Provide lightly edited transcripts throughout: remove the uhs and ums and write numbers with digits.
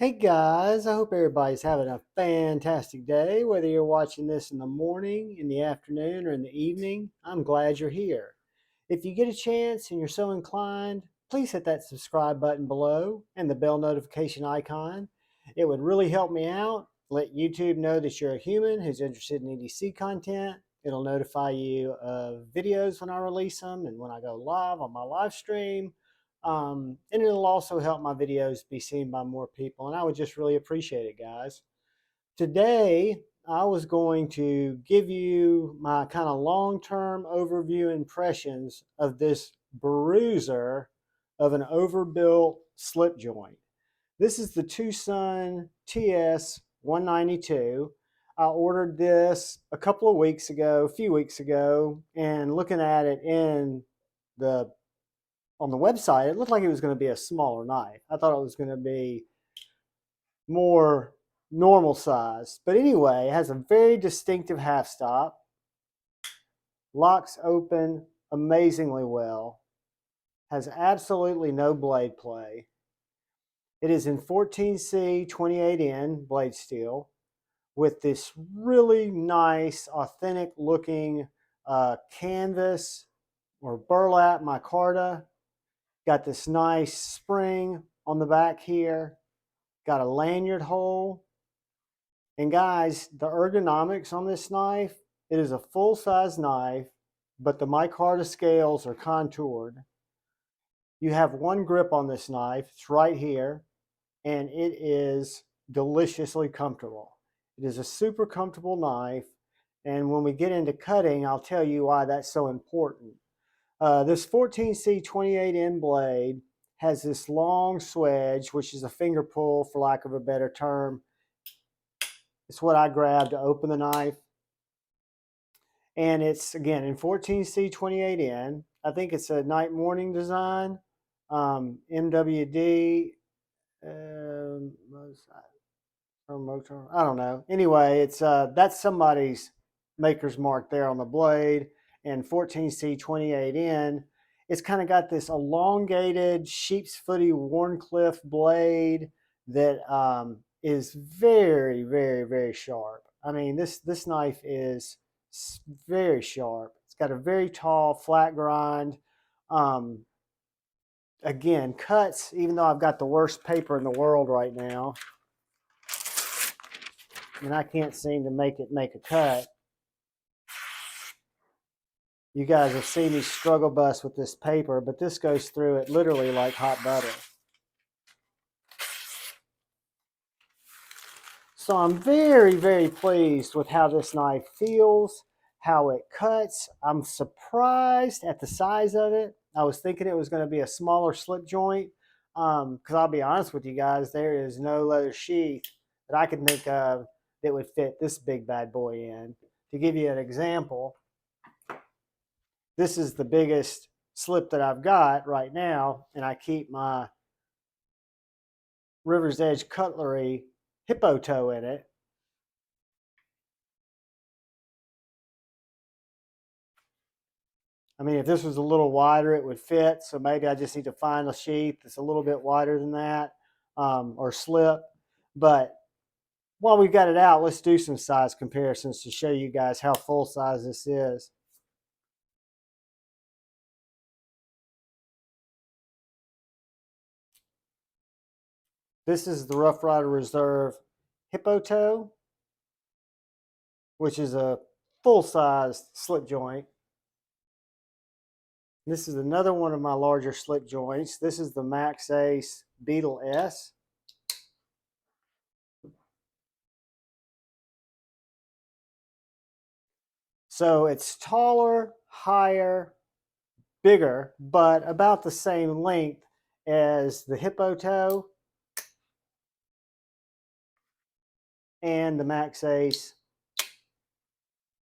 Hey guys, I hope everybody's having a fantastic day. Whether you're watching this in the morning, in the afternoon, or in the evening, I'm glad you're here. If you get a chance and you're so inclined, please hit that subscribe button below and the bell notification icon. It would really help me out. Let YouTube know that you're a human who's interested in EDC content. It'll notify you of videos when I release them and when I go live on my live stream. And it'll also help my videos be seen by more people. And I would just really appreciate it, guys. Today, I was going to give you my kind of long-term overview impressions of this bruiser of an overbuilt slip joint. This is the TwoSun TS192. I ordered this a couple of weeks ago, a few weeks ago, and looking at it the on the website, it looked like it was going to be a smaller knife. I thought it was going to be more normal size. But anyway, it has a very distinctive half stop, locks open amazingly well, has absolutely no blade play. It is in 14C 28N blade steel with this really nice, authentic looking canvas or burlap micarta. Got this nice spring on the back here. Got a lanyard hole. And guys, the ergonomics on this knife, it is a full-size knife, but the micarta scales are contoured. You have one grip on this knife. It's right here, and it is deliciously comfortable. It is a super comfortable knife, and when we get into cutting, I'll tell you why that's so important. This 14C 28N blade has this long swedge, which is a finger pull, for lack of a better term. It's what I grab to open the knife. And it's, again, in 14C 28N. I think it's a night morning design. MWD, or Mokhtar, I don't know. Anyway, it's that's somebody's maker's mark there on the blade. And 14C 28N, it's kind of got this elongated sheep's footy Warncliffe blade that is very, very, very sharp. I mean, this knife is very sharp. It's got a very tall flat grind. Um, Again, cuts, even though I've got the worst paper in the world right now, and I can't seem to make it make a cut. You guys have seen me struggle bus with this paper, but this goes through it literally like hot butter. So I'm very, very pleased with how this knife feels, how it cuts. I'm surprised at the size of it. I was thinking it was going to be a smaller slip joint, because I'll be honest with you guys, there is no leather sheath that I can think of that would fit this big bad boy in. To give you an example, this is the biggest slip that I've got right now, and I keep my River's Edge cutlery hippo toe in it. I mean, if this was a little wider, it would fit. So maybe I just need to find a sheath that's a little bit wider than that, or slip. But while we've got it out, let's do some size comparisons to show you guys how full size this is. This is the Rough Rider Reserve hippo toe, which is a full-sized slip joint. This is another one of my larger slip joints. This is the Max Ace Beetle S. So it's taller, higher, bigger, but about the same length as the hippo toe and the Max Ace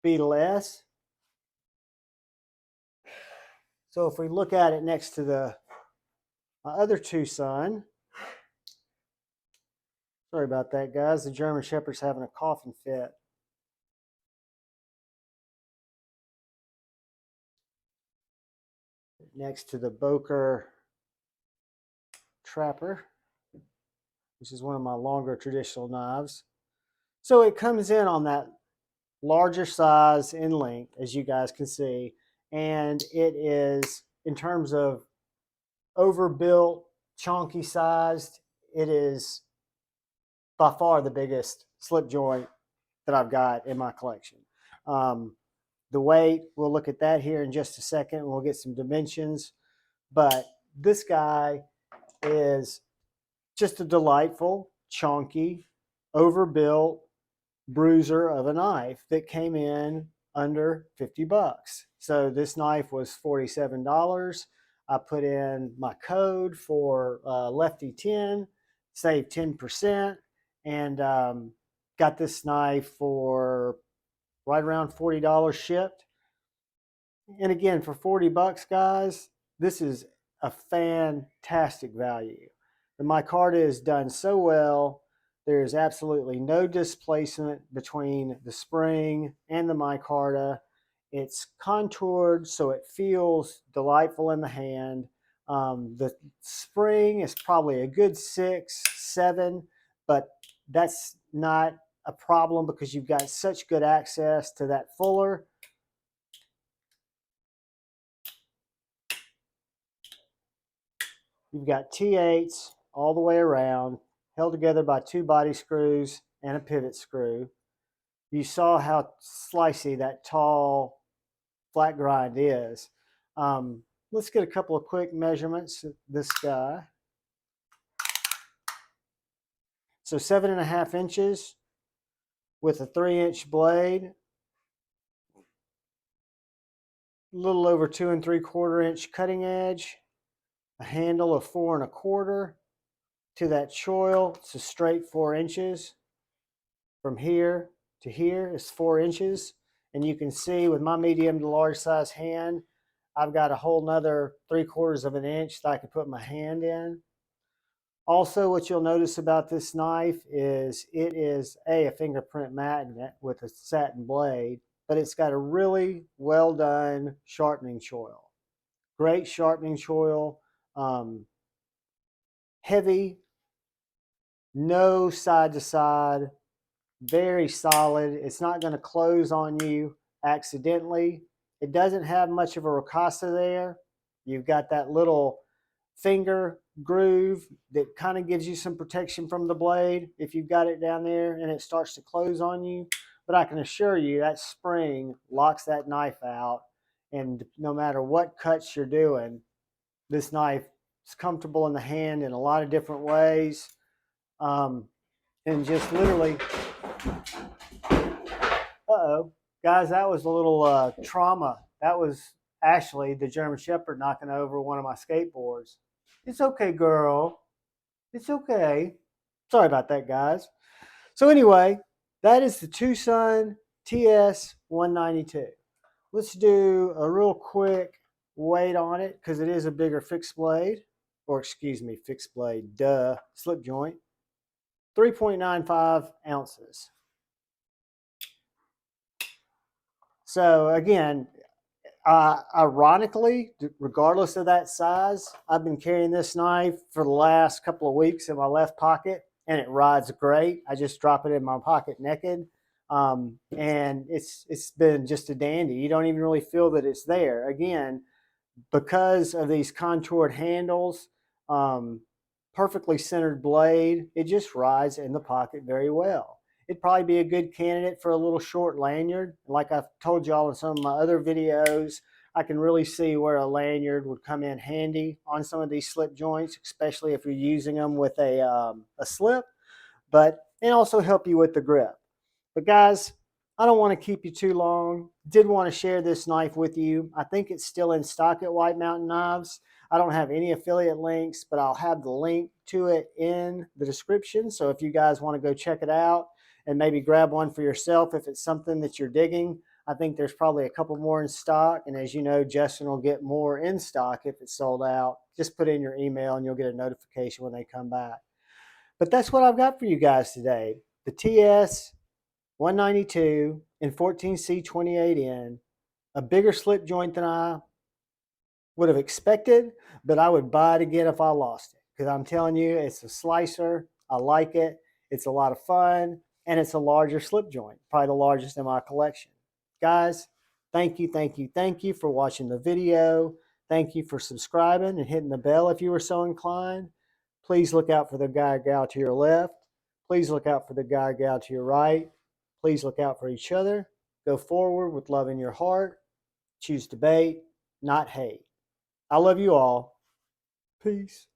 Beetle S. So if we look at it next to the other TwoSun, sorry about that, guys. The German Shepherd's having a coughing fit. Next to the Boker Trapper. which is one of my longer traditional knives. So it comes in on that larger size in length, as you guys can see, and it is, in terms of overbuilt, chunky sized, it is by far the biggest slip joint that I've got in my collection. The weight, we'll look at that here in just a second. We'll get some dimensions, but this guy is just a delightful, chunky, overbuilt bruiser of a knife that came in under 50 bucks. So this knife was $47. I put in my code for Lefty 10, saved 10%, and got this knife for right around $40 shipped. And again, for 40 bucks, guys, this is a fantastic value. The micarta is done so well. There's absolutely no displacement between the spring and the micarta. It's contoured so it feels delightful in the hand. The spring is probably a good 6, 7, but that's not a problem because you've got such good access to that fuller. You've got T8s all the way around, held together by 2 body screws and a pivot screw. You saw how slicey that tall flat grind is. Let's get a couple of quick measurements of this guy. So 7.5 inches with a 3-inch blade, a little over 2 3/4 inch cutting edge, a handle of 4 1/4. To that choil, it's a straight 4 inches. From here to here is 4 inches. And you can see with my medium to large size hand, I've got a whole nother 3/4 of an inch that I can put my hand in. Also, what you'll notice about this knife is it is a fingerprint magnet with a satin blade, but it's got a really well done sharpening choil. Great sharpening choil, heavy, no side to side, very solid. It's not going to close on you accidentally. It doesn't have much of a ricotta there. You've got that little finger groove that kind of gives you some protection from the blade if you've got it down there and it starts to close on you. But I can assure you that spring locks that knife out, and no matter what cuts you're doing, this knife is comfortable in the hand in a lot of different ways. And just literally, uh-oh, guys, that was a little trauma. That was Ashley, the German Shepherd, knocking over one of my skateboards. It's okay, girl. It's okay. Sorry about that, guys. So anyway, that is the TwoSun TS192. Let's do a real quick weight on it because it is a bigger fixed blade, or excuse me, fixed blade, duh, slip joint. 3.95 ounces. So again, ironically, regardless of that size, I've been carrying this knife for the last couple of weeks in my left pocket, and it rides great. I just drop it in my pocket naked, and it's been just a dandy. You don't even really feel that it's there. Again, because of these contoured handles, perfectly centered blade, it just rides in the pocket very well. It'd probably be a good candidate for a little short lanyard. Like I've told y'all in some of my other videos, I can really see where a lanyard would come in handy on some of these slip joints, especially if you're using them with a slip, and also help you with the grip. But guys, I don't want to keep you too long. Did want to share this knife with you. I think it's still in stock at White Mountain Knives. I don't have any affiliate links, but I'll have the link to it in the description. So if you guys want to go check it out and maybe grab one for yourself if it's something that you're digging, I think there's probably a couple more in stock. And as you know, Justin will get more in stock if it's sold out. Just put in your email and you'll get a notification when they come back. But that's what I've got for you guys today. The TS192 and 14C28N, a bigger slip joint than I would have expected, but I would buy it again if I lost it. Because I'm telling you, it's a slicer. I like it. It's a lot of fun, and it's a larger slip joint, probably the largest in my collection. Guys, thank you, thank you, thank you for watching the video. Thank you for subscribing and hitting the bell if you were so inclined. Please look out for the guy or gal to your left. Please look out for the guy or gal to your right. Please look out for each other. Go forward with love in your heart. Choose debate, not hate. I love you all. Peace.